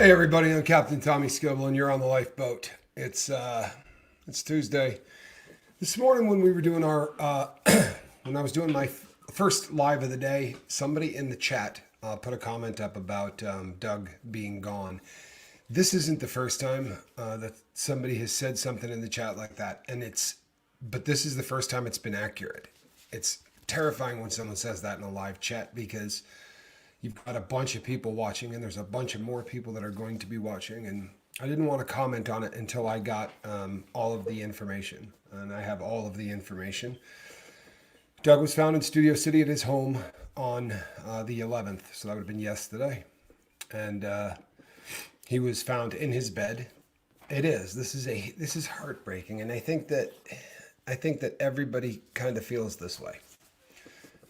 Hey everybody, I'm Captain Tommy Scoble and you're on the lifeboat. It's Tuesday. This morning when we were doing our when I was doing my first live of the day, somebody in the chat put a comment up about Doug being gone. This isn't the first time that somebody has said something in the chat like that, but this is the first time it's been accurate. It's terrifying when someone says that in a live chat because you've got a bunch of people watching, and there's a bunch of more people that are going to be watching. And I didn't want to comment on it until I got all of the information. And I have all of the information. Doug was found in Studio City at his home on the 11th. So that would have been yesterday. And he was found in his bed. It is. This is heartbreaking. And I think that everybody kind of feels this way.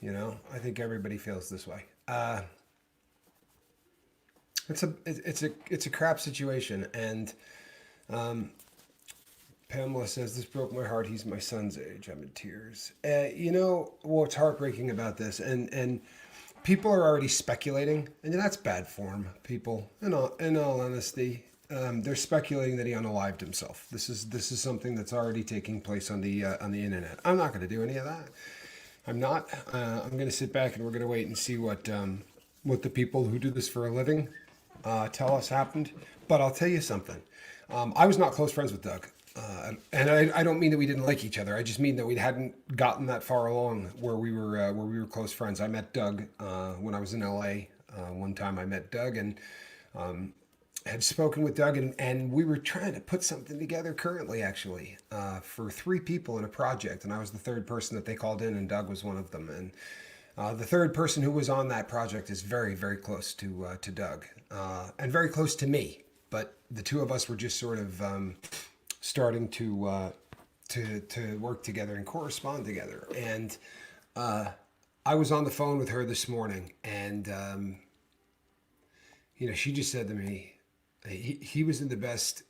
You know, I think everybody feels this way. It's a crap situation, and Pamela says this broke my heart. He's my son's age. I'm in tears. You know what's heartbreaking about this, and people are already speculating, and that's bad form. People, in all honesty, they're speculating that he unalived himself. This is something that's already taking place on the internet. I'm not going to do any of that. I'm not. I'm going to sit back and we're going to wait and see what the people who do this for a living tell us happened. But I'll tell you something. I was not close friends with Doug. And I don't mean that we didn't like each other. I just mean that we hadn't gotten that far along where we were close friends. I met Doug when I was in LA. One time I met Doug and had spoken with Doug, and we were trying to put something together currently, actually, for 3 people in a project. And I was the third person that they called in, and Doug was one of them. And the third person who was on that project is very, very close to Doug, and very close to me. But the two of us were just sort of starting to work together and correspond together. And I was on the phone with her this morning, and she just said to me, he was in the best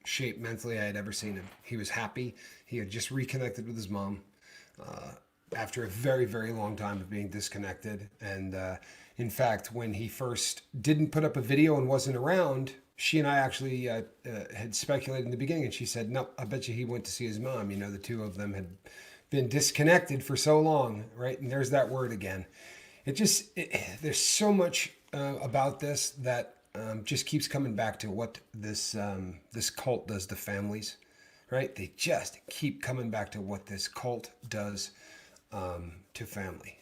shape mentally I had ever seen him. He was happy. He had just reconnected with his mom after a very, very long time of being disconnected. And in fact, when he first didn't put up a video and wasn't around, she and I actually had speculated in the beginning, and she said, "No, I bet you he went to see his mom." You know, the two of them had been disconnected for so long, right? And there's that word again. There's so much about this that just keeps coming back to what this cult does to families, right? They just keep coming back to what this cult does to family.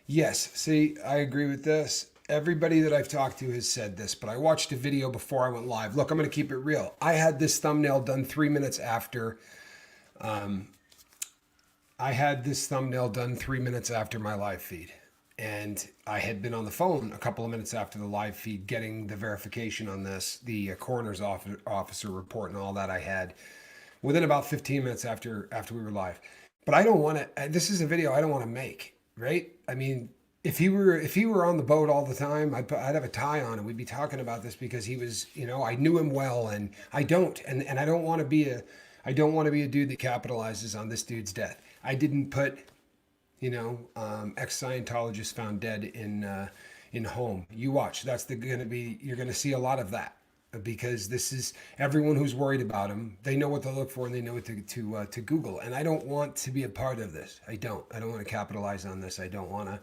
Yes, see, I agree with this. Everybody that I've talked to has said this, but I watched a video before I went live. Look, I'm going to keep it real. I had this thumbnail done 3 minutes after. I had this thumbnail done 3 minutes after my live feed. And I had been on the phone a couple of minutes after the live feed getting the verification on this, the coroner's officer report and all that I had within about 15 minutes after we were live. But I don't want to, this is a video I don't want to make, right? I mean, if he were on the boat all the time, I'd have a tie on and we'd be talking about this because he was, I knew him well, and I don't. And I don't want to be a dude that capitalizes on this dude's death. I didn't put ex-Scientologist found dead in home. You watch. You're going to see a lot of that because this is everyone who's worried about him. They know what to look for and they know what to Google. And I don't want to be a part of this. I don't want to capitalize on this. I don't want to.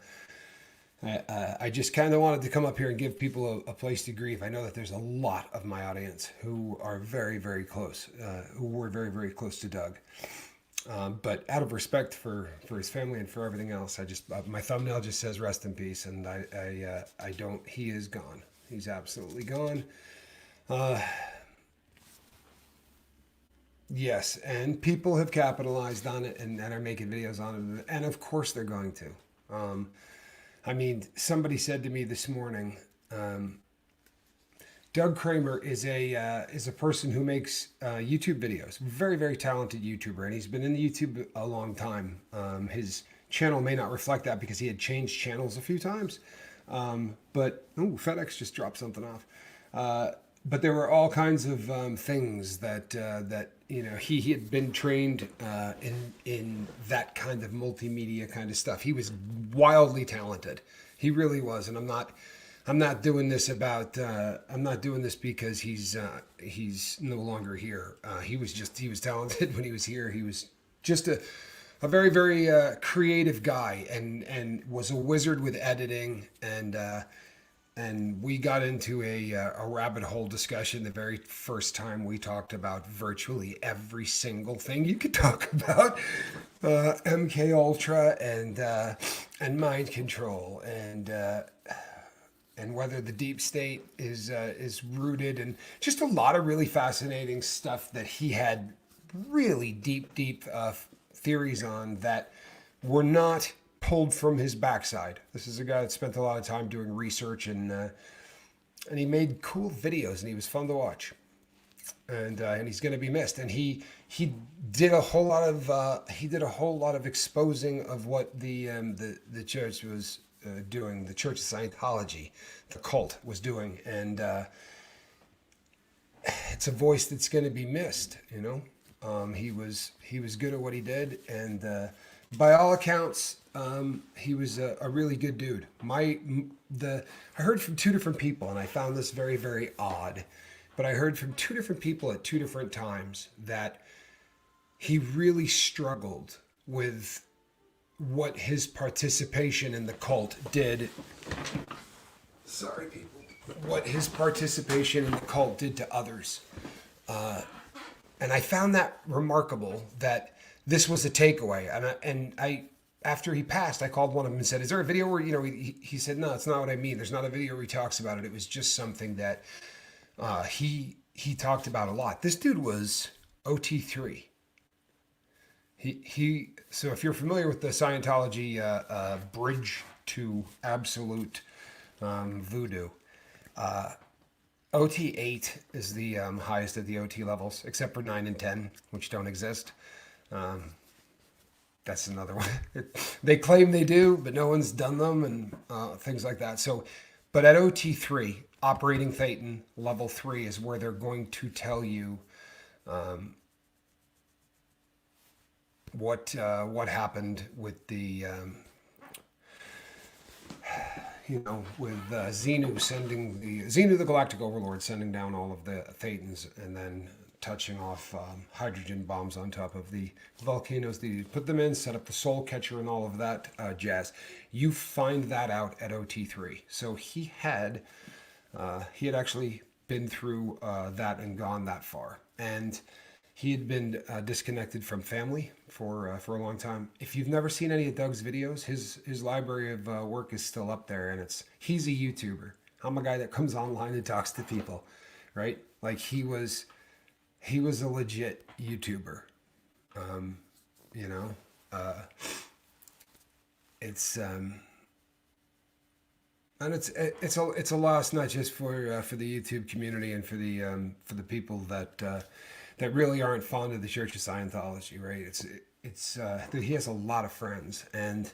I just kind of wanted to come up here and give people a place to grieve. I know that there's a lot of my audience who are very, very close, who were very, very close to Doug. But out of respect for his family and for everything else, my thumbnail just says rest in peace, and I don't. He is gone. He's absolutely gone. Yes, and people have capitalized on it and are making videos on it, and of course they're going to. I mean, somebody said to me this morning. Doug Kramer is a person who makes YouTube videos. Very, very talented YouTuber, and he's been in the YouTube a long time. His channel may not reflect that because he had changed channels a few times. But FedEx just dropped something off. But there were all kinds of things that he had been trained in that kind of multimedia kind of stuff. He was wildly talented. He really was, and I'm I'm not doing this about. I'm not doing this because he's no longer here. He was talented when he was here. He was just a very very creative guy and was a wizard with editing and we got into a rabbit hole discussion the very first time we talked about virtually every single thing you could talk about, MK Ultra and mind control and whether the deep state is rooted and just a lot of really fascinating stuff that he had really deep theories on that were not pulled from his backside. This is a guy that spent a lot of time doing research and he made cool videos and he was fun to watch. And he's going to be missed. And he did a whole lot of exposing of what the church was doing, the Church of Scientology, the cult was doing, and it's a voice that's going to be missed. You know, he was good at what he did, and by all accounts, he was a really good dude. I heard from two different people, and I found this very very odd. But I heard from two different people at two different times that he really struggled with what his participation in the cult did. Sorry, people. What his participation in the cult did to others. And I found that remarkable that this was a takeaway. And I after he passed, I called one of them and said, "Is there a video where, you know," he said, "No, it's not what I mean. There's not a video where he talks about it. It was just something that he talked about a lot." This dude was OT3. So if you're familiar with the Scientology bridge to absolute voodoo, OT8 is the highest of the OT levels, except for 9 and 10, which don't exist. That's another one. They claim they do, but no one's done them and things like that. So, but at OT3, operating Thetan level 3 is where they're going to tell you what happened with the with Xenu the Galactic Overlord sending down all of the Thetans and then touching off hydrogen bombs on top of the volcanoes. They put them in, set up the soul catcher and all of that jazz. You find that out at OT3. So he had actually been through that and gone that far, and he had been disconnected from family for a long time. If you've never seen any of Doug's videos, his library of work is still up there, and he's a YouTuber. I'm a guy that comes online and talks to people, right? Like he was a legit YouTuber. It's and it's a loss not just for the YouTube community and for the people that really aren't fond of the Church of Scientology, right? He has a lot of friends, and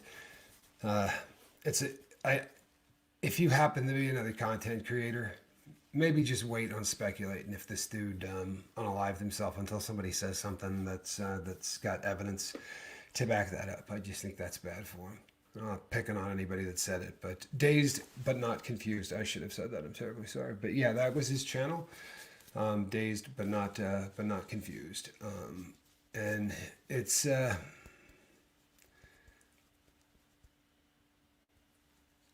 if you happen to be another content creator, maybe just wait on speculating if this dude unalived himself until somebody says something that's got evidence to back that up. I just think that's bad for him. I'm not picking on anybody that said it, but dazed but not confused. I should have said that. I'm terribly sorry. But yeah, that was his channel. Dazed but not confused. And it's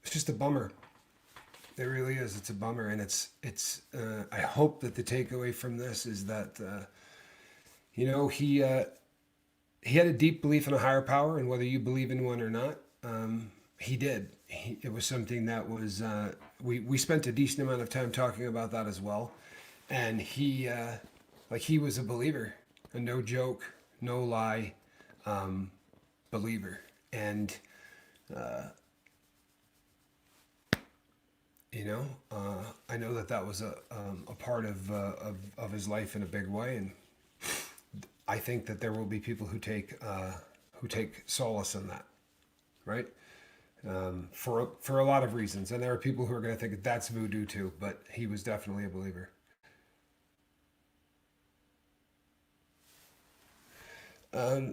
just a bummer. It really is. It's a bummer, and it's. I hope that the takeaway from this is that he had a deep belief in a higher power, and whether you believe in one or not, he did. It was something that was. We spent a decent amount of time talking about that as well, and he was a believer, a no joke, no lie, believer, and. I know that was a part of his life in a big way, and I think that there will be people who take solace in that, right? For a lot of reasons, and there are people who are going to think that's voodoo too, but he was definitely a believer.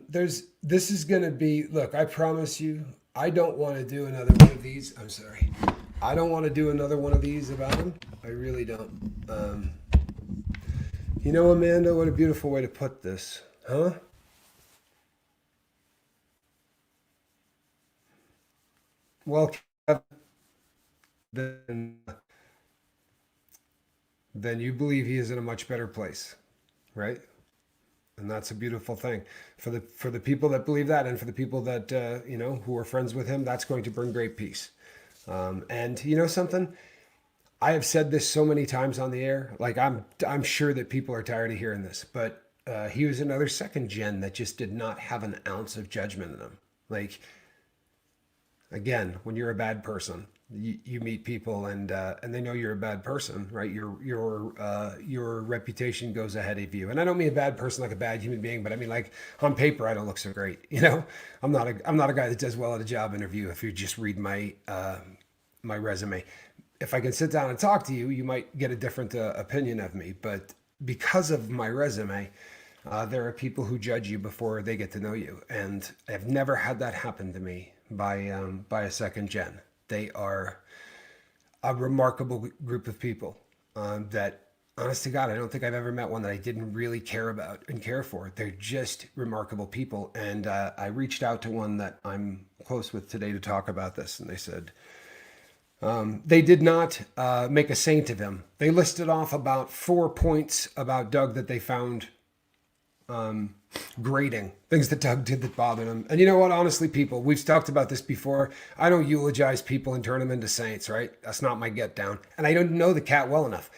This is going to be, look, I promise you, I don't want to do another one of these. I'm sorry. I don't want to do another one of these about him. I really don't. You know, Amanda, what a beautiful way to put this, huh? Well, Kevin, then, then you believe he is in a much better place, right? And that's a beautiful thing for the people that believe that, and for the people that you know, who are friends with him. That's going to bring great peace. And you know something, I have said this so many times on the air. Like I'm sure that people are tired of hearing this, but he was another second gen that just did not have an ounce of judgment in him. Like, again, when you're a bad person, you meet people, and they know you're a bad person, right? Your reputation goes ahead of you. And I don't mean a bad person like a bad human being, but I mean, like, on paper I don't look so great. You know, I'm not a guy that does well at a job interview. If you just read my resume, if I can sit down and talk to you, you might get a different opinion of me. But because of my resume, there are people who judge you before they get to know you, and I've never had that happen to me by a second gen. They are a remarkable group of people that, honest to God, I don't think I've ever met one that I didn't really care about and care for. They're just remarkable people. And I reached out to one that I'm close with today to talk about this, and they said, they did not make a saint of him. They listed off about 4 points about Doug that they found grating, things that Doug did that bothered him. And you know what? Honestly, people, we've talked about this before. I don't eulogize people and turn them into saints, right? That's not my get down. And I don't know the cat well enough.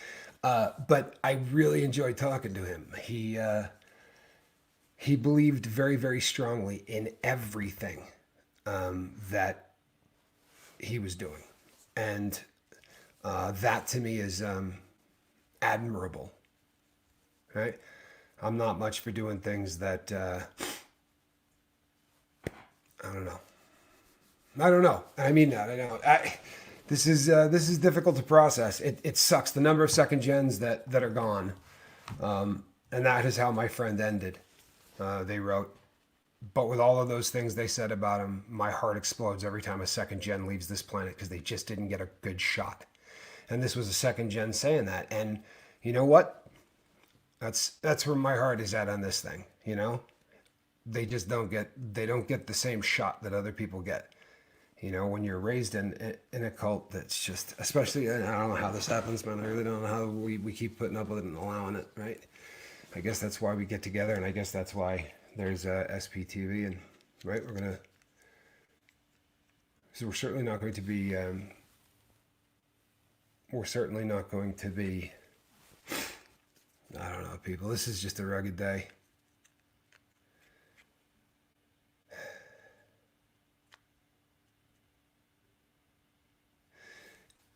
But I really enjoyed talking to him. He believed very, very strongly in everything that he was doing. And that to me is admirable, right? I'm not much for doing things that I don't know. I don't know. I mean that. I know. This is difficult to process. It sucks the number of second gens that are gone, and that is how my friend ended. They wrote, but with all of those things they said about him, my heart explodes every time a second gen leaves this planet because they just didn't get a good shot. And this was a second gen saying that. And you know what? That's where my heart is at on this thing. You know, they don't get the same shot that other people get. You know, when you're raised in a cult that's just, especially, I don't know how this happens, man. I really don't know how we keep putting up with it and allowing it, right? I guess that's why we get together, and I guess that's why there's SPTV, and right, so we're certainly not going to be, I don't know, people. This is just a rugged day.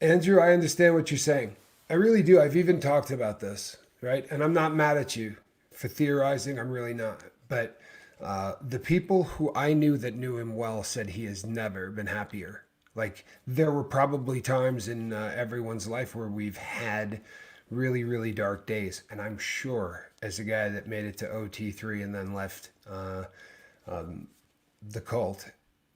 Andrew, I understand what you're saying. I really do. I've even talked about this, right? And I'm not mad at you for theorizing. I'm really not. But the people who I knew that knew him well said he has never been happier. Like, there were probably times in everyone's life where we've had really, really dark days. And I'm sure, as a guy that made it to OT3 and then left the cult,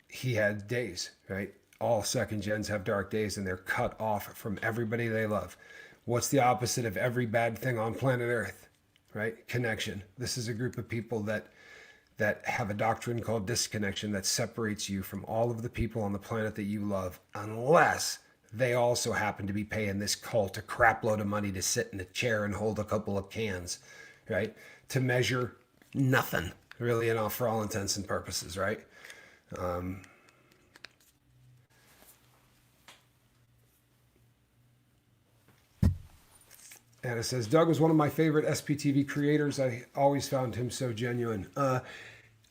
he had days, right? All second gens have dark days, and they're cut off from everybody they love. What's the opposite of every bad thing on planet Earth, right? Connection. This is a group of people that have a doctrine called disconnection that separates you from all of the people on the planet that you love, unless they also happen to be paying this cult a crap load of money to sit in a chair and hold a couple of cans, right? To measure nothing, really, and all, for all intents and purposes, right? And it says, Doug was one of my favorite SPTV creators. I always found him so genuine.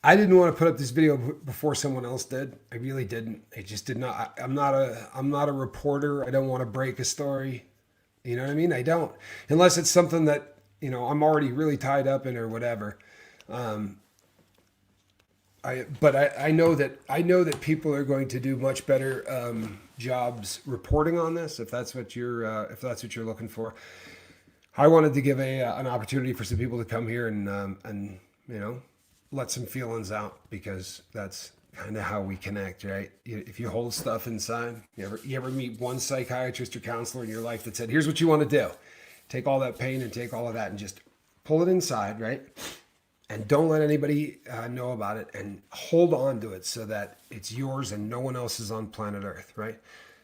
I didn't want to put up this video before someone else did. I really didn't. I just did not. I'm not a reporter. I don't want to break a story. You know what I mean? I don't, unless it's something that, you know, I'm already really tied up in or whatever. Um, I know that people are going to do much better jobs reporting on this, if that's what you're looking for. I wanted to give an opportunity for some people to come here and you know, let some feelings out, because kind of how we connect, right? If you hold stuff inside, you ever meet one psychiatrist or counselor in your life that said, "Here's what you want to do: take all that pain and take all of that and just pull it inside, right? And don't let anybody know about it, and hold on to it so that it's yours and no one else is on planet Earth, right?"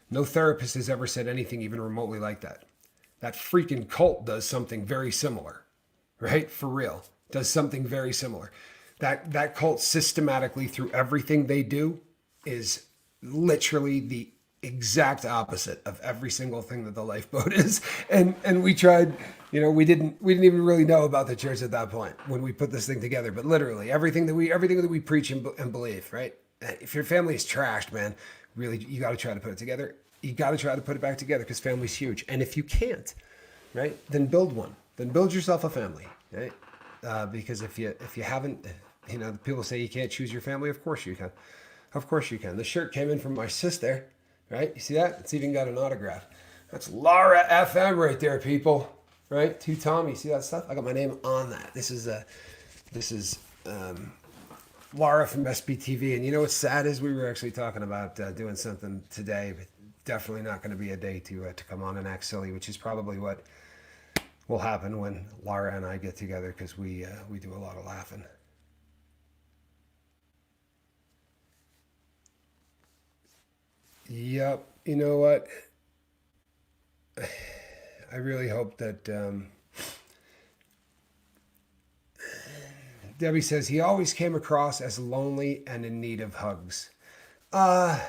No therapist has ever said anything even remotely like that. That freaking cult does something very similar, right? For real, does something very similar. That cult systematically through everything they do is literally the exact opposite of every single thing that the lifeboat is. And we tried, we didn't even really know about the church at that point when we put this thing together. But literally everything that we preach and believe, right? If your family is trashed, man, really you got to try to put it together. You got to try to put it back together because family's huge. And if you can't, right, then build one. Then build yourself a family, right? Because if you haven't, the people say you can't choose your family. Of course you can. Of course you can. The shirt came in from my sister, right? You see that? It's even got an autograph. That's Laura FM right there, people. Right? To Tommy. See that stuff? I got my name on that. This is Laura from SBTV. And you know what's sad is we were actually talking about doing something today, but definitely not going to be a day to come on and act silly, which is probably what will happen when Laura and I get together because we do a lot of laughing. Yep. You know what? I really hope that Debbie says he always came across as lonely and in need of hugs. Uh,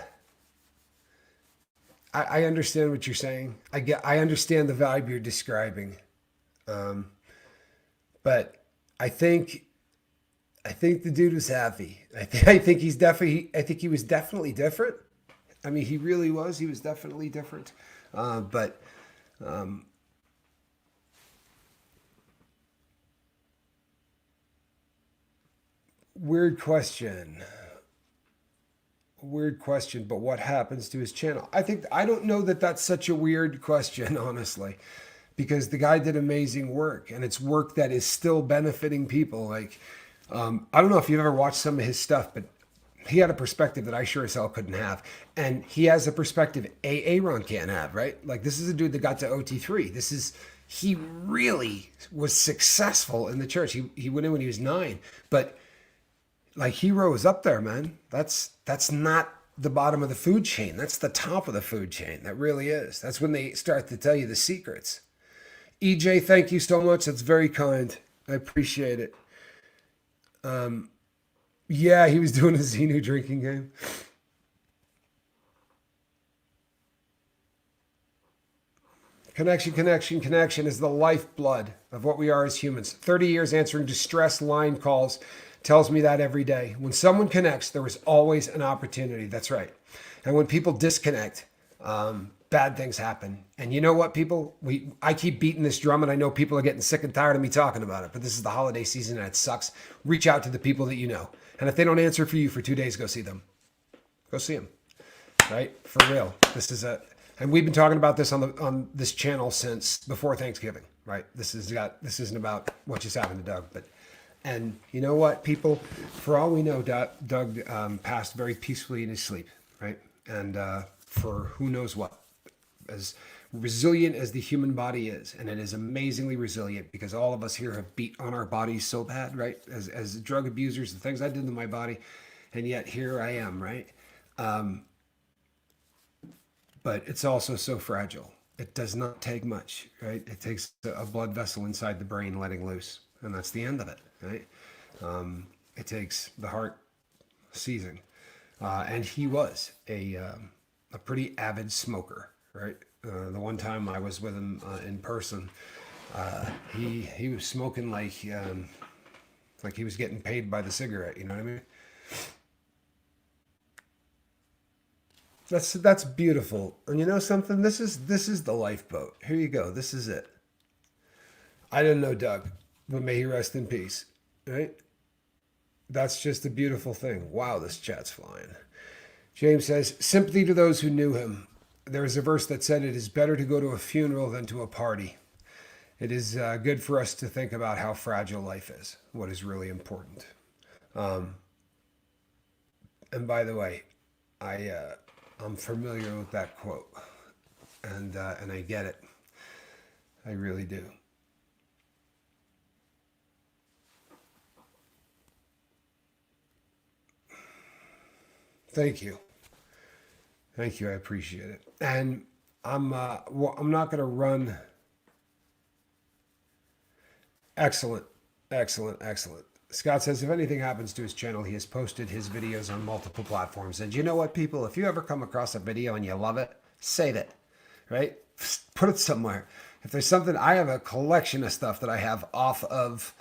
I understand what you're saying. I understand the vibe you're describing. Um, but I think I think the dude was happy. I think he was definitely different. I mean, he really was. He was definitely different. But weird question. Weird question. But what happens to his channel? I don't know that that's such a weird question, honestly, because the guy did amazing work, and it's work that is still benefiting people. Like, I don't know if you've ever watched some of his stuff, but he had a perspective that I sure as hell couldn't have. And he has a perspective Aaron can't have, right? Like, this is a dude that got to OT3. He really was successful in the church. He went in when he was 9, but like he rose up there, man. That's not the bottom of the food chain. That's the top of the food chain. That really is. That's when they start to tell you the secrets. EJ, thank you so much. That's very kind. I appreciate it. Yeah, he was doing a Xenu drinking game. Connection, connection, connection is the lifeblood of what we are as humans. 30 years answering distress line calls tells me that every day. When someone connects, there is always an opportunity. That's right. And when people disconnect, bad things happen. And you know what, people? I keep beating this drum, and I know people are getting sick and tired of me talking about it. But this is the holiday season, and it sucks. Reach out to the people that you know, and if they don't answer for you for 2 days, go see them. Go see them. Right? For real. And we've been talking about this on this channel since before Thanksgiving. Right? This isn't about what just happened to Doug, but. And you know what, people? For all we know, Doug passed very peacefully in his sleep, right? And for who knows what. As resilient as the human body is, and it is amazingly resilient because all of us here have beat on our bodies so bad, right? As drug abusers, the things I did to my body, and yet here I am, right? But it's also so fragile. It does not take much, right? It takes a blood vessel inside the brain letting loose, and that's the end of it, right? It takes the heart seizing, and he was a pretty avid smoker, right? The one time I was with him in person, he was smoking like he was getting paid by the cigarette. You know what I mean? That's beautiful. And you know something? This is the lifeboat. Here you go. This is it. I didn't know Doug, but may he rest in peace. Right? That's just a beautiful thing. Wow, this chat's flying. James says, sympathy to those who knew him. There is a verse that said, it is better to go to a funeral than to a party. It is good for us to think about how fragile life is, what is really important. Um, And by the way, I'm familiar with that quote, and I get it. I really do. Thank you. Thank you. I appreciate it. And I'm not going to run. Excellent. Excellent. Excellent. Scott says if anything happens to his channel, he has posted his videos on multiple platforms. And you know what, people? If you ever come across a video and you love it, save it, right? Put it somewhere. If there's something, I have a collection of stuff that I have off of,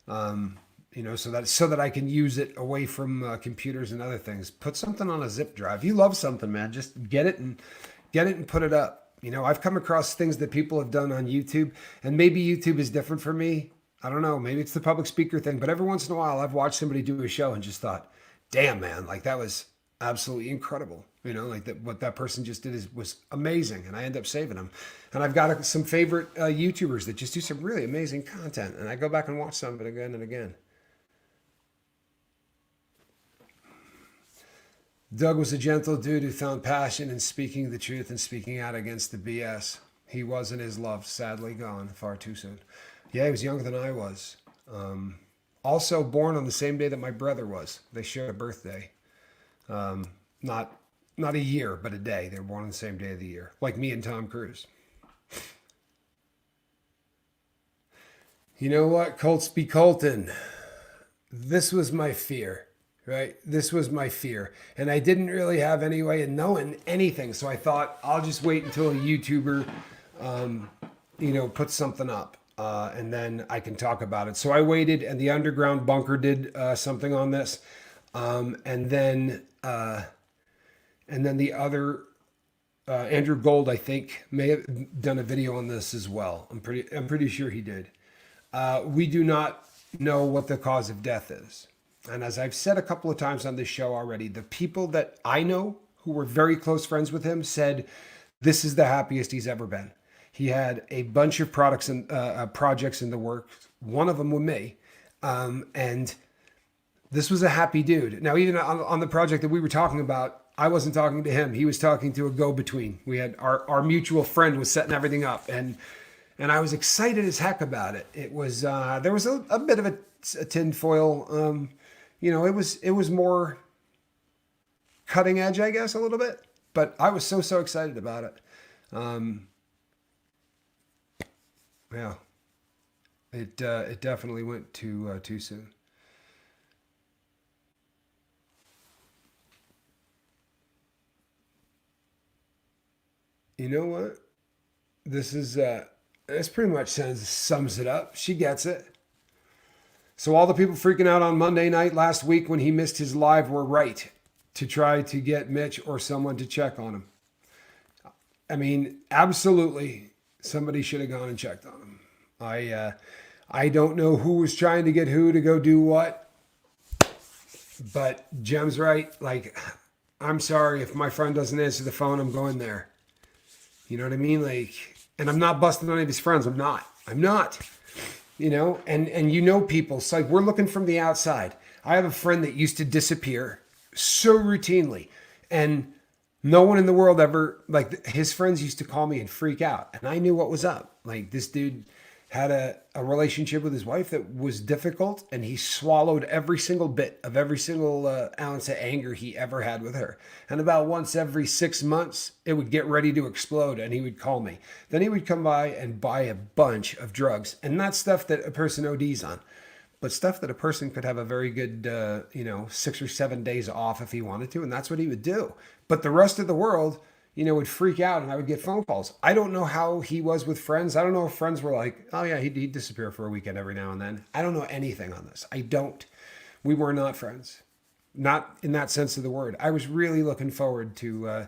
so that I can use it away from computers and other things. Put something on a zip drive. You love something, man. Just get it and put it up. I've come across things that people have done on YouTube, and maybe YouTube is different for me. I don't know. Maybe it's the public speaker thing, but every once in a while I've watched somebody do a show and just thought, damn, man, like that was absolutely incredible. Like that, what that person just did was amazing. And I end up saving them. And I've got some favorite YouTubers that just do some really amazing content. And I go back and watch some of it again and again. Doug was a gentle dude who found passion in speaking the truth and speaking out against the BS. He wasn't his love, sadly gone far too soon. Yeah, he was younger than I was. Also born on the same day that my brother was. They shared a birthday. Not a year, but a day. They were born on the same day of the year, like me and Tom Cruise. You know what? Colts be Colton. This was my fear, right? This was my fear. And I didn't really have any way of knowing anything. So I thought I'll just wait until a YouTuber, puts something up. And then I can talk about it. So I waited, and the Underground Bunker did something on this, and then the other Andrew Gold, I think, may have done a video on this as well. I'm pretty sure he did. We do not know what the cause of death is, and as I've said a couple of times on this show already, the people that I know who were very close friends with him said this is the happiest he's ever been. He had a bunch of projects in the works. One of them with me, and this was a happy dude. Now, even on the project that we were talking about, I wasn't talking to him. He was talking to a go-between. We had our mutual friend was setting everything up, and I was excited as heck about it. It was there was a bit of a tinfoil. It was more cutting edge, I guess, a little bit. But I was so excited about it. Yeah, it definitely went too soon. You know what? This pretty much sums it up. She gets it. So all the people freaking out on Monday night last week when he missed his live were right to try to get Mitch or someone to check on him. I mean, absolutely, somebody should have gone and checked on him. I don't know who was trying to get who to go do what, but Jem's right. Like, I'm sorry if my friend doesn't answer the phone, I'm going there. You know what I mean? Like, and I'm not busting on any of his friends. I'm not. And people. It's like we're looking from the outside. I have a friend that used to disappear so routinely, and no one in the world ever, like, his friends used to call me and freak out, and I knew what was up. Like, this dude had a relationship with his wife that was difficult, and he swallowed every single bit of every single ounce of anger he ever had with her. And about once every 6 months, it would get ready to explode, and he would call me. Then he would come by and buy a bunch of drugs, and not stuff that a person ODs on, but stuff that a person could have a very good, 6 or 7 days off if he wanted to, and that's what he would do. But the rest of the world, would freak out, and I would get phone calls. I don't know how he was with friends. I don't know if friends were like, oh yeah, he'd disappear for a weekend every now and then. I don't know anything on this. I don't. We were not friends. Not in that sense of the word. I was really looking forward to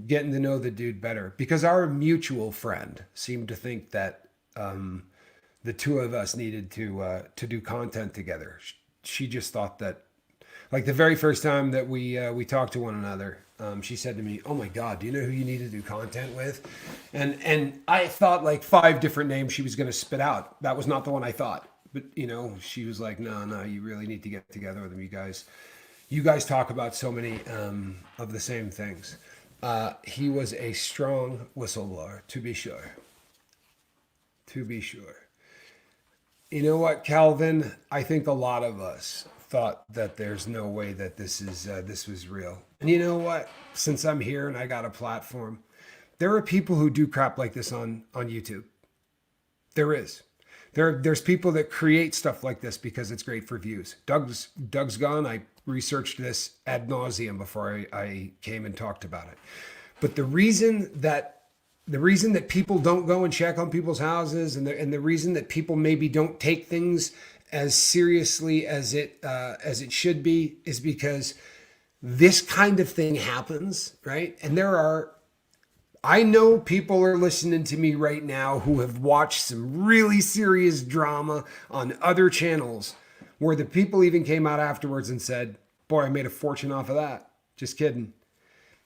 getting to know the dude better, because our mutual friend seemed to think that the two of us needed to do content together. She just thought that, like, the very first time that we talked to one another, she said to me, "Oh my God, do you know who you need to do content with?" And I thought like 5 different names she was going to spit out. That was not the one I thought. But she was like, "No, you really need to get together with him. You guys You guys talk about so many of the same things. He was a strong whistleblower, to be sure. To be sure. You know what, Calvin? I think a lot of us thought that there's no way that this was real. And you know what? Since I'm here and I got a platform, there are people who do crap like this on YouTube. There is. There's people that create stuff like this because it's great for views. Doug's gone. I researched this ad nauseum before I came and talked about it. But the reason that people don't go and check on people's houses, and the reason that people maybe don't take things as seriously as it should be, is because this kind of thing happens, right? And I know people are listening to me right now who have watched some really serious drama on other channels where the people even came out afterwards and said, boy, I made a fortune off of that. Just kidding.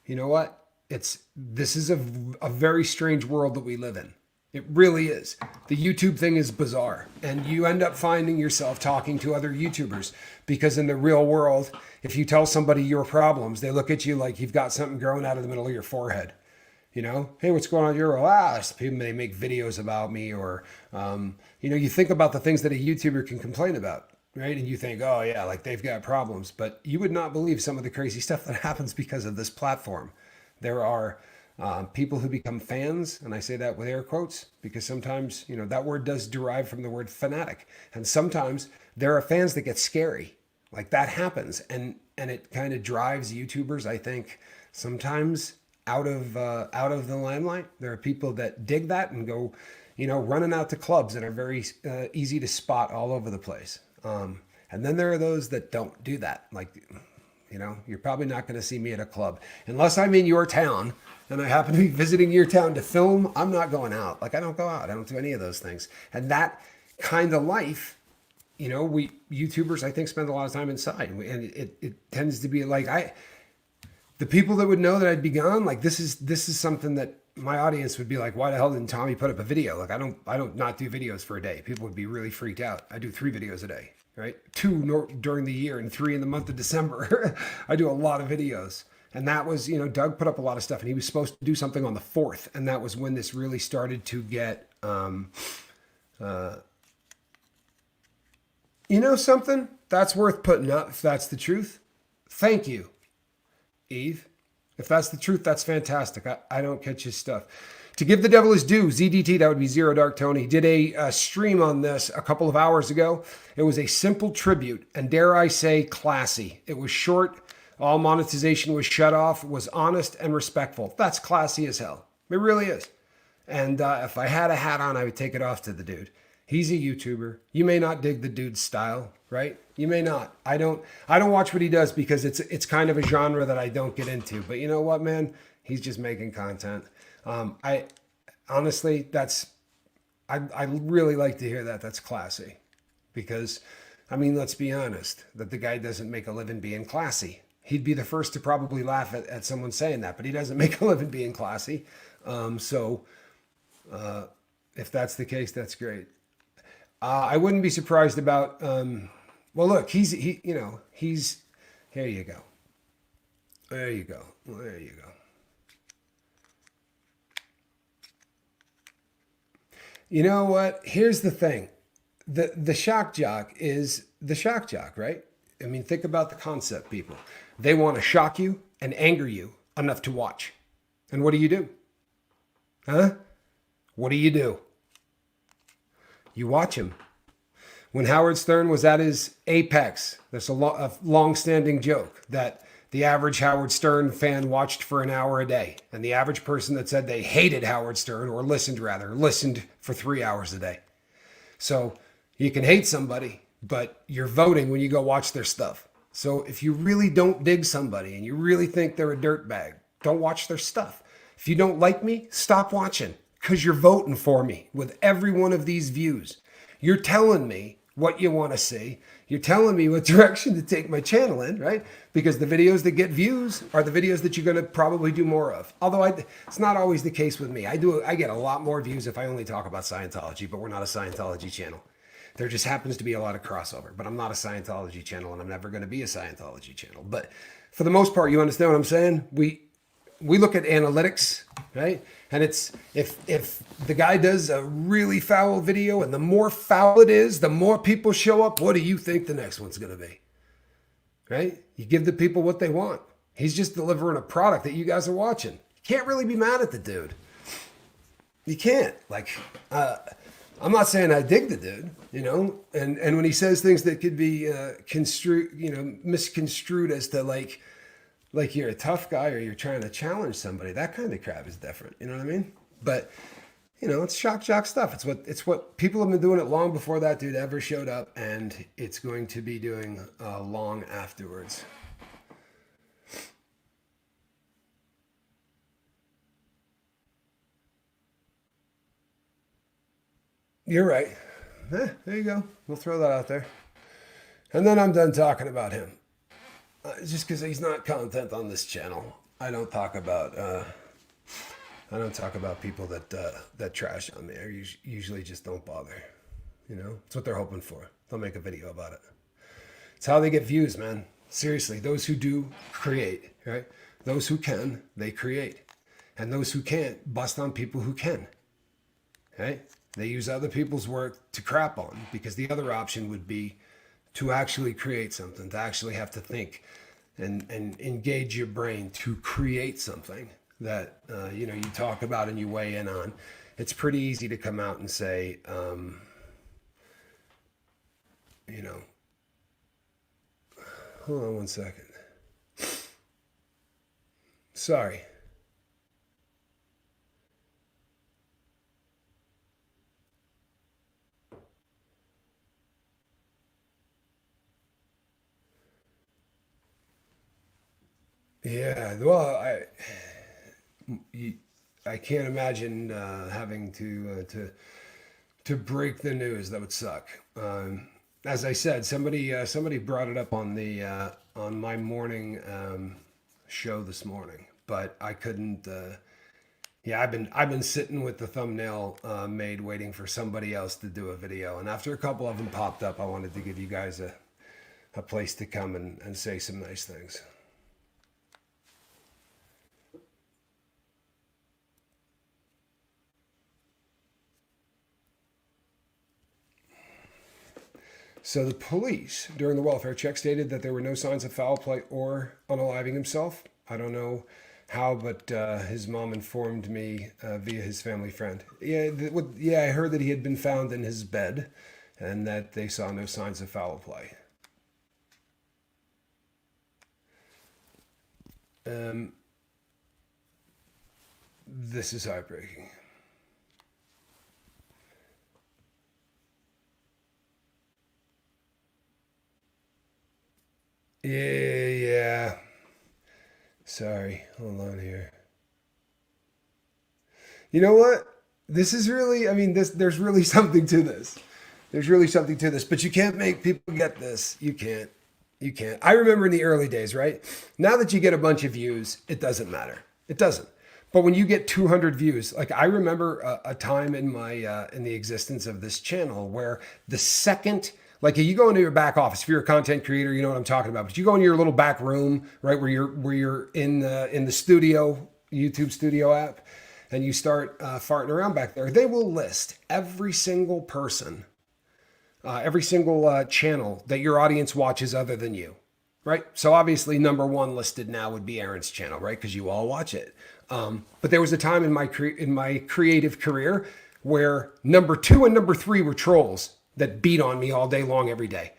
You know what? This is a very strange world that we live in. It really is. The YouTube thing is bizarre. And you end up finding yourself talking to other YouTubers because in the real world, if you tell somebody your problems, they look at you like you've got something growing out of the middle of your forehead. You know, hey, what's going on? People, they make videos about me, or, you think about the things that a YouTuber can complain about, right? And you think, oh yeah, like they've got problems, but you would not believe some of the crazy stuff that happens because of this platform. There are people who become fans, and I say that with air quotes because sometimes, that word does derive from the word fanatic. And sometimes there are fans that get scary. Like that happens. And it kind of drives YouTubers, I think, sometimes out of the limelight. There are people that dig that and go, running out to clubs that are very easy to spot all over the place. And then there are those that don't do that. Like, you're probably not going to see me at a club unless I'm in your town and I happen to be visiting your town to film. I'm not going out. Like I don't go out. I don't do any of those things. And that kind of life, we YouTubers, I think, spend a lot of time inside, and it tends to be like the people that would know that I'd be gone. Like this is something that my audience would be like, why the hell didn't Tommy put up a video? Like I don't not do videos for a day. People would be really freaked out. I do 3 videos a day. Right? 2 during the year and 3 in the month of December. I do a lot of videos. And that was, Doug put up a lot of stuff, and he was supposed to do something on the 4th. And that was when this really started to get, something that's worth putting up. If that's the truth, thank you, Eve. If that's the truth, that's fantastic. I don't catch his stuff. To give the devil his due, ZDT, that would be Zero Dark Tony, did a stream on this a couple of hours ago. It was a simple tribute, and dare I say, classy. It was short. All monetization was shut off. It was honest and respectful. That's classy as hell. It really is. And if I had a hat on, I would take it off to the dude. He's a YouTuber. You may not dig the dude's style, right? You may not. I don't watch what he does because it's kind of a genre that I don't get into. But you know what, man? He's just making content. I honestly, I really like to hear that. That's classy because, let's be honest, that the guy doesn't make a living being classy. He'd be the first to probably laugh at someone saying that, but he doesn't make a living being classy. So if that's the case, that's great. I wouldn't be surprised about, well, look, he's, here you go. There you go. There you go. You know what? Here's the thing. The shock jock is the shock jock, right? Think about the concept, people. They want to shock you and anger you enough to watch. And what do? Huh? What do? You watch him. When Howard Stern was at his apex, there's a long-standing joke that the average Howard Stern fan watched for an hour a day. And the average person that said they hated Howard Stern, or listened for 3 hours a day. So you can hate somebody, but you're voting when you go watch their stuff. So if you really don't dig somebody and you really think they're a dirtbag, don't watch their stuff. If you don't like me, stop watching, because you're voting for me with every one of these views. You're telling me what you want to see. You're telling me what direction to take my channel in, right? Because the videos that get views are the videos that you're going to probably do more of. Although it's not always the case with me. I get a lot more views if I only talk about Scientology, but we're not a Scientology channel. There just happens to be a lot of crossover. But I'm not a Scientology channel, and I'm never going to be a Scientology channel. But for the most part, you understand what I'm saying? We look at analytics, right? And it's if the guy does a really foul video, and the more foul it is, the more people show up. What do you think the next one's going to be? Right? You give the people what they want. He's just delivering a product that you guys are watching. You can't really be mad at the dude. You can't. Like, I'm not saying I dig the dude, you know, and when he says things that could be misconstrued as to like you're a tough guy or you're trying to challenge somebody, that kind of crap is different. You know what I mean? But you know, it's shock jock stuff. It's what people have been doing it long before that dude ever showed up, and it's going to be doing long afterwards. You're right. There you go. We'll throw that out there. And then I'm done talking about him. Just because he's not content on this channel. I don't talk about people that trash on me. I usually just don't bother. You know, it's what they're hoping for. They'll make a video about it. It's how they get views, man. Seriously, those who do create, right? Those who can, they create. And those who can't, bust on people who can. Right? They use other people's work to crap on, because the other option would be to actually create something, to actually have to think and engage your brain to create something that you talk about and you weigh in on. It's pretty easy to come out and say, hold on one second. Sorry. Yeah, well, I can't imagine having to break the news. That would suck. As I said, somebody brought it up on the on my morning show this morning, but I couldn't. Yeah, I've been sitting with the thumbnail made, waiting for somebody else to do a video, and after a couple of them popped up, I wanted to give you guys a place to come and say some nice things. So the police, during the welfare check, stated that there were no signs of foul play or unaliving himself. I don't know how, but his mom informed me via his family friend. Yeah, I heard that he had been found in his bed, and that they saw no signs of foul play. This is heartbreaking. Yeah. Sorry. Hold on here. You know what? This is really, I mean, there's really something to this. There's really something to this, but you can't make people get this. You can't. You can't. I remember in the early days, right? Now that you get a bunch of views, it doesn't matter. It doesn't. But when you get 200 views, like I remember a time in my in the existence of this channel where the second, like you go into your back office, if you're a content creator, you know what I'm talking about. But you go into your little back room, right, where you're in the studio, YouTube studio app, and you start farting around back there. They will list every single person, every single channel that your audience watches other than you, right? So obviously number one listed now would be Aaron's channel, right? Because you all watch it. But there was a time in my creative career where number two and number three were trolls that beat on me all day long every day.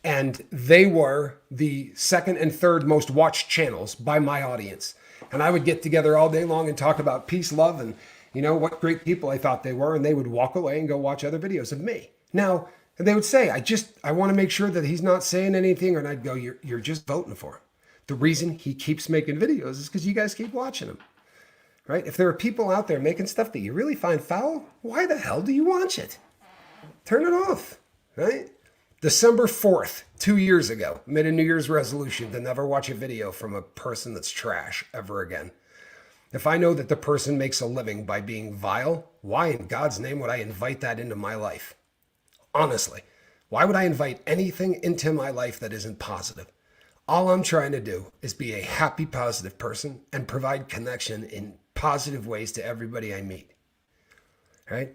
And they were the second and third most watched channels by my audience. And I would get together all day long and talk about peace, love, and what great people I thought they were. And they would walk away and go watch other videos of me. Now, they would say, I want to make sure that he's not saying anything. And I'd go, you're just voting for him. The reason he keeps making videos is because you guys keep watching him. Right? If there are people out there making stuff that you really find foul, why the hell do you watch it? Turn it off, right? December 4th, 2 years ago, made a New Year's resolution to never watch a video from a person that's trash ever again. If I know that the person makes a living by being vile, why in God's name would I invite that into my life? Honestly. Why would I invite anything into my life that isn't positive? All I'm trying to do is be a happy, positive person and provide connection in positive ways to everybody I meet, right?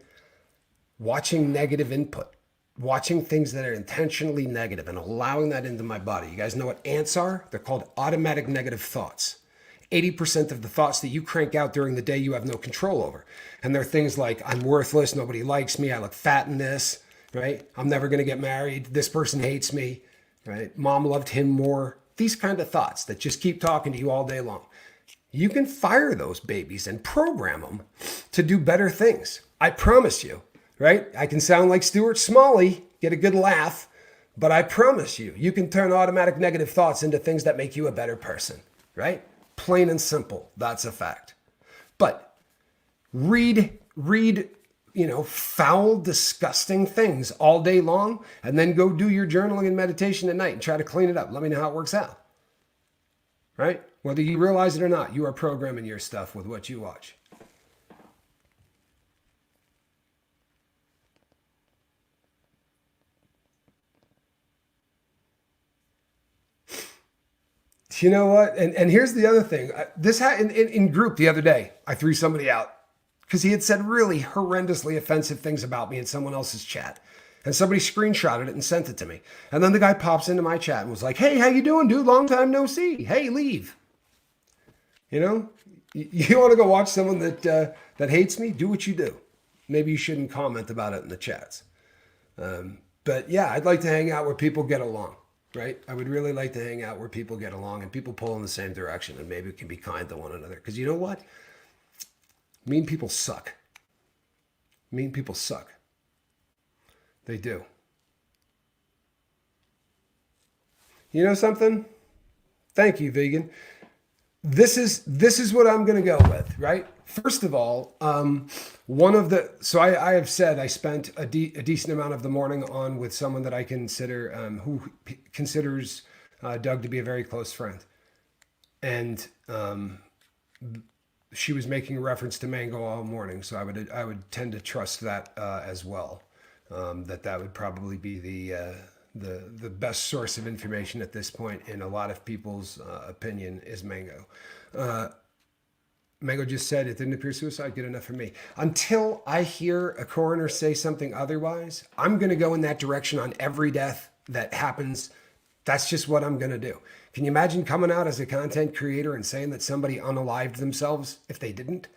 Watching negative input, watching things that are intentionally negative and allowing that into my body. You guys know what ants are? They're called automatic negative thoughts. 80% of the thoughts that you crank out during the day, you have no control over. And they're things like, I'm worthless, nobody likes me, I look fat in this, right? I'm never gonna get married, this person hates me, right? Mom loved him more. These kind of thoughts that just keep talking to you all day long. You can fire those babies and program them to do better things. I promise you, right? I can sound like Stuart Smalley, get a good laugh, but I promise you, you can turn automatic negative thoughts into things that make you a better person, right? Plain and simple. That's a fact. But read, foul, disgusting things all day long, and then go do your journaling and meditation at night and try to clean it up. Let me know how it works out. Right? Whether you realize it or not, you are programming your stuff with what you watch. You know what? And here's the other thing. In group the other day, I threw somebody out because he had said really horrendously offensive things about me in someone else's chat. And somebody screenshotted it and sent it to me. And then the guy pops into my chat and was like, hey, how you doing, dude? Long time no see. Hey, leave. You know, you want to go watch someone that hates me? Do what you do. Maybe you shouldn't comment about it in the chats. But yeah, I'd like to hang out where people get along. Right? I would really like to hang out where people get along and people pull in the same direction and maybe can be kind to one another. Because you know what? Mean people suck. Mean people suck. They do. You know something? Thank you, vegan. This is what I'm going to go with, right? First of all, I have said I spent a decent amount of the morning on with someone that I consider, who considers Doug to be a very close friend. And she was making a reference to Mango all morning. So I would tend to trust that as well. That would probably be the best source of information at this point in a lot of people's opinion is Mango. Mango just said it didn't appear suicide. Good enough for me. Until I hear a coroner say something otherwise, I'm going to go in that direction on every death that happens. That's just what I'm going to do. Can you imagine coming out as a content creator and saying that somebody unalived themselves if they didn't?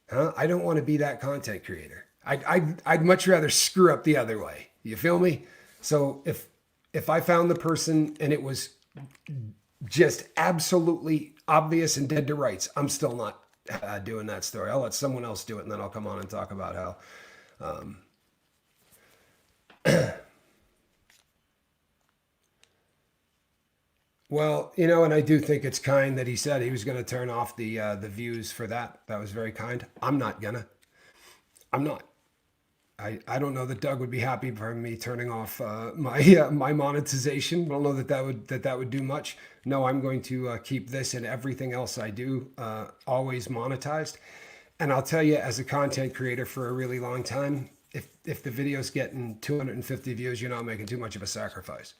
Huh? I don't want to be that content creator. I'd much rather screw up the other way. You feel me? So if I found the person and it was just absolutely obvious and dead to rights, I'm still not doing that story. I'll let someone else do it, and then I'll come on and talk about how. Well, and I do think it's kind that he said he was going to turn off the views for that. That was very kind. I'm not gonna. I'm not. I don't know that Doug would be happy for me turning off my monetization. I don't know that would do much. No, I'm going to keep this and everything else I do always monetized. And I'll tell you, as a content creator for a really long time, if the video's getting 250 views, you're not making too much of a sacrifice,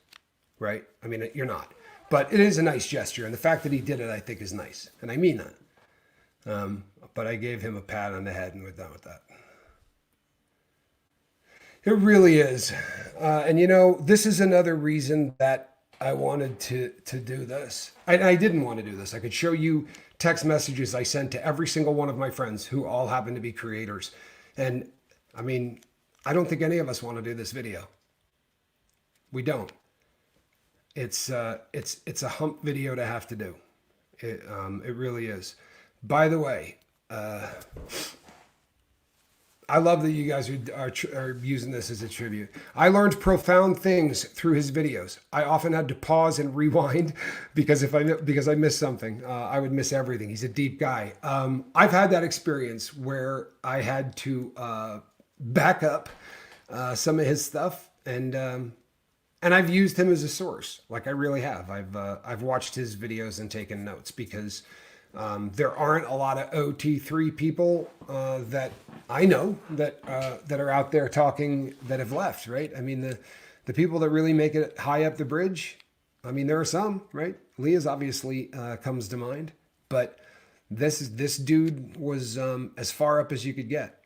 right? I mean, you're not. But it is a nice gesture, and the fact that he did it, I think, is nice, and I mean that. But I gave him a pat on the head, and we're done with that. It really is. And this is another reason that I wanted to do this. I didn't want to do this. I could show you text messages I sent to every single one of my friends who all happen to be creators. And I mean, I don't think any of us want to do this video. We don't. It's a hump video to have to do. It really is. By the way, I love that you guys are using this as a tribute. I learned profound things through his videos. I often had to pause and rewind because I missed something, I would miss everything. He's a deep guy. I've had that experience where I had to back up some of his stuff, and I've used him as a source. Like I really have. I've watched his videos and taken notes because there aren't a lot of OT3 people that I know that are out there talking that have left, right? I mean, The people that really make it high up the bridge, I mean, there are some, right? Leah's obviously comes to mind, but this dude was as far up as you could get.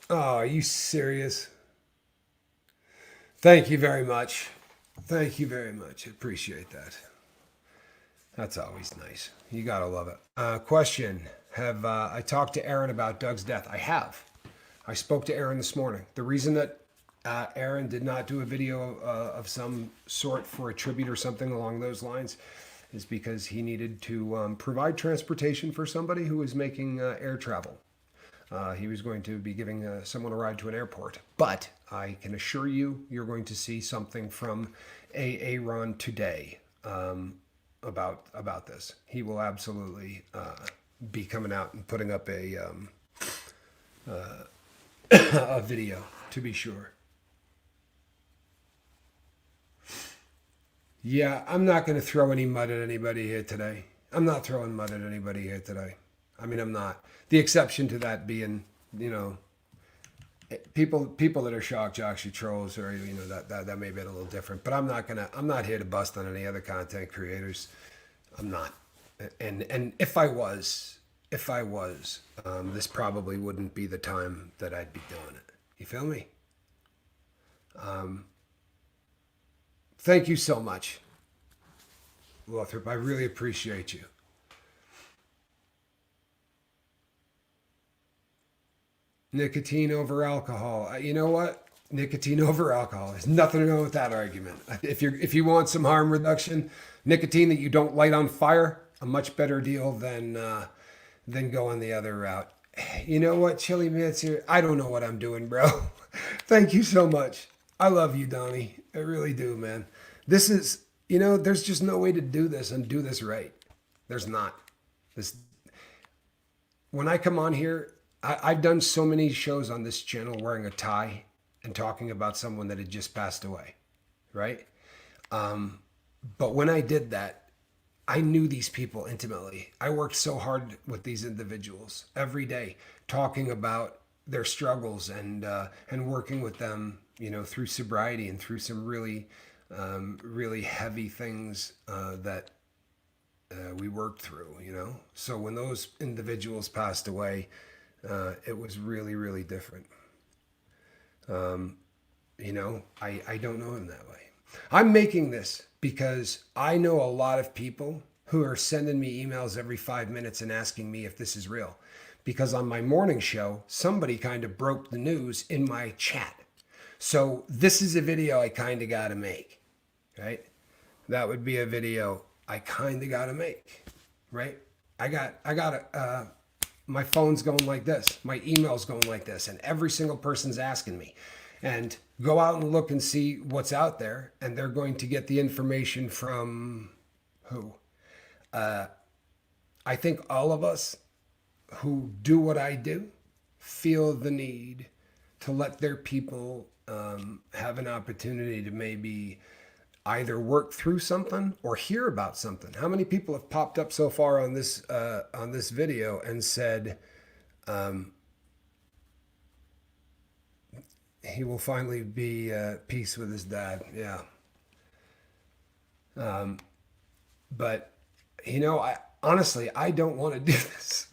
Oh, are you serious? Thank you very much. Thank you very much. I appreciate that. That's always nice. You gotta love it. Question: Have I talked to Aaron about Doug's death? I have. I spoke to Aaron this morning. The reason that Aaron did not do a video of some sort for a tribute or something along those lines is because he needed to provide transportation for somebody who was making air travel. He was going to be giving someone a ride to an airport. But I can assure you, you're going to see something from Aaron today about this. He will absolutely be coming out and putting up a video, to be sure. Yeah, I'm not going to throw any mud at anybody here today. I'm not throwing mud at anybody here today. I mean, I'm not. The exception to that being, you know, people that are shock jocks or trolls, or you know, that may be a little different. But I'm not here to bust on any other content creators. I'm not. And if I was, this probably wouldn't be the time that I'd be doing it. You feel me? Thank you so much, Lothrop. I really appreciate you. Nicotine over alcohol. You know what? Nicotine over alcohol. There's nothing wrong with that argument. If you want some harm reduction, nicotine that you don't light on fire, a much better deal than going the other route. You know what, Chili Mance here? I don't know what I'm doing, bro. Thank you so much. I love you, Donnie. I really do, man. This is, you know, there's just no way to do this and do this right. There's not. This when I come on here, I've done so many shows on this channel wearing a tie and talking about someone that had just passed away, right? But when I did that, I knew these people intimately. I worked so hard with these individuals every day, talking about their struggles and working with them, you know, through sobriety and through some really heavy things that we worked through, you know. So when those individuals passed away, it was really different. You know, I don't know him that way. I'm making this because I know a lot of people who are sending me emails every 5 minutes and asking me if this is real. Because on my morning show, somebody kind of broke the news in my chat. So this is a video I kind of got to make, right? That would be a video I kind of got to make, right? I got my phone's going like this, my email's going like this, and every single person's asking me. And go out and look and see what's out there, and they're going to get the information from who? I think all of us who do what I do feel the need to let their people have an opportunity to maybe either work through something or hear about something. How many people have popped up so far on this video and said he will finally be at peace with his dad? Yeah. But you know, I honestly I don't want to do this.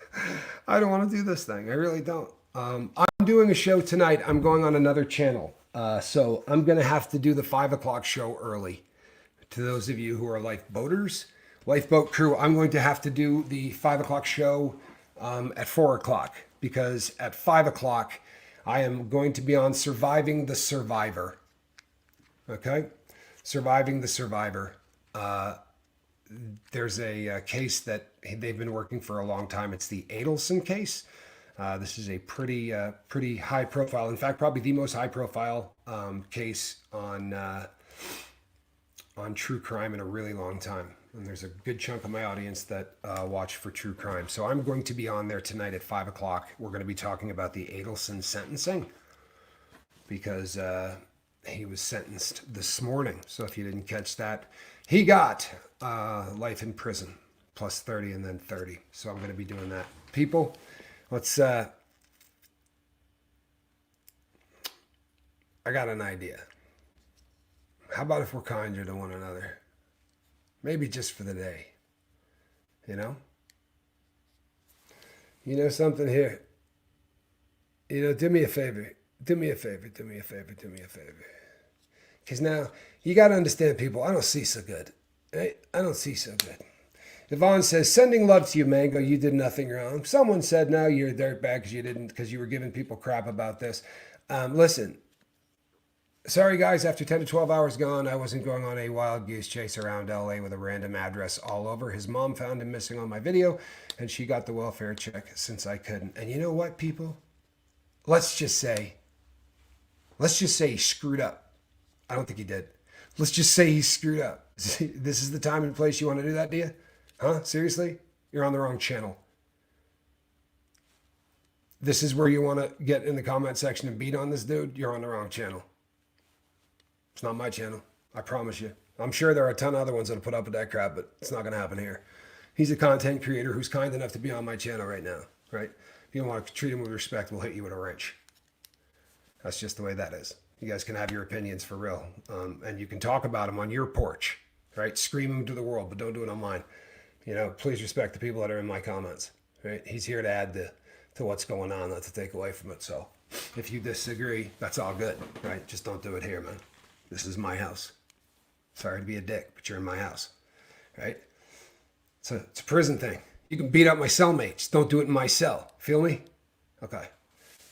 I don't want to do this thing. I really don't. I'm doing a show tonight. I'm going on another channel. So I'm going to have to do the 5 o'clock show early. To those of you who are lifeboaters, lifeboat crew, I'm going to have to do the 5 o'clock show at 4 o'clock, because at 5 o'clock I am going to be on Surviving the Survivor. Okay? Surviving the Survivor. There's a case that they've been working for a long time. It's the Adelson case. This is a pretty high profile. In fact, probably the most high profile case on true crime in a really long time. And there's a good chunk of my audience that watch for true crime. So I'm going to be on there tonight at 5 o'clock. We're going to be talking about the Adelson sentencing, because he was sentenced this morning. So if you didn't catch that, he got life in prison plus 30 and then 30. So I'm going to be doing that. People, let's, I got an idea. How about if we're kinder to one another? Maybe just for the day. You know? You know something here? You know, do me a favor. Do me a favor. Do me a favor. Do me a favor. Because now, you got to understand, people, I don't see so good. Right? I don't see so good. Yvonne says, sending love to you, Mango. You did nothing wrong. Someone said, no, you're a dirtbag because you were giving people crap about this. Listen, sorry, guys, after 10 to 12 hours gone, I wasn't going on a wild goose chase around LA with a random address all over. His mom found him missing on my video, and she got the welfare check since I couldn't. And you know what, people? Let's just say he screwed up. I don't think he did. Let's just say he screwed up. This is the time and place you want to do that, do you? Huh? Seriously? You're on the wrong channel. This is where you want to get in the comment section and beat on this dude? You're on the wrong channel. It's not my channel. I promise you. I'm sure there are a ton of other ones that'll put up with that crap, but it's not going to happen here. He's a content creator who's kind enough to be on my channel right now, right? If you don't want to treat him with respect, we'll hit you with a wrench. That's just the way that is. You guys can have your opinions for real. And you can talk about them on your porch, right? Scream them to the world, but don't do it on mine. You know, please respect the people that are in my comments, right? He's here to add to what's going on, not to take away from it. So if you disagree, that's all good, right? Just don't do it here, man. This is my house. Sorry to be a dick, but you're in my house, right? It's a prison thing. You can beat up my cellmates. Don't do it in my cell. Feel me? Okay.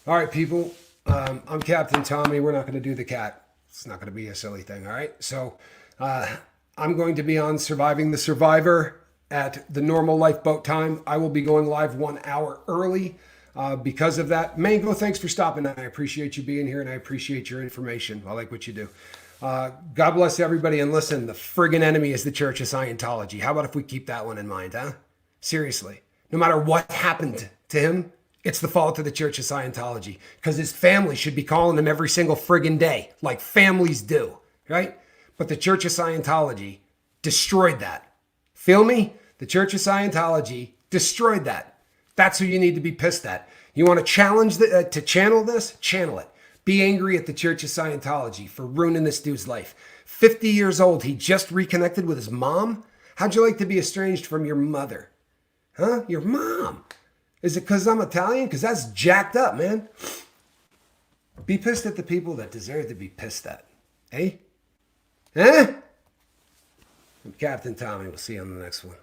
All right, people. I'm Captain Tommy. We're not going to do the cat. It's not going to be a silly thing, all right? So I'm going to be on Surviving the Survivor at the normal lifeboat time. I will be going live 1 hour early because of that. Mango, thanks for stopping. I appreciate you being here, and I appreciate your information. I like what you do. God bless everybody. And listen, the friggin' enemy is the Church of Scientology. How about if we keep that one in mind, huh? Seriously. No matter what happened to him, it's the fault of the Church of Scientology, because his family should be calling him every single friggin' day, like families do, right? But the Church of Scientology destroyed that. Feel me? The Church of Scientology destroyed that. That's who you need to be pissed at. You want to challenge to channel this? Channel it. Be angry at the Church of Scientology for ruining this dude's life. 50 years old, he just reconnected with his mom? How'd you like to be estranged from your mother? Huh? Your mom. Is it because I'm Italian? Because that's jacked up, man. Be pissed at the people that deserve to be pissed at. Eh? Eh? I'm Captain Tommy. We'll see you on the next one.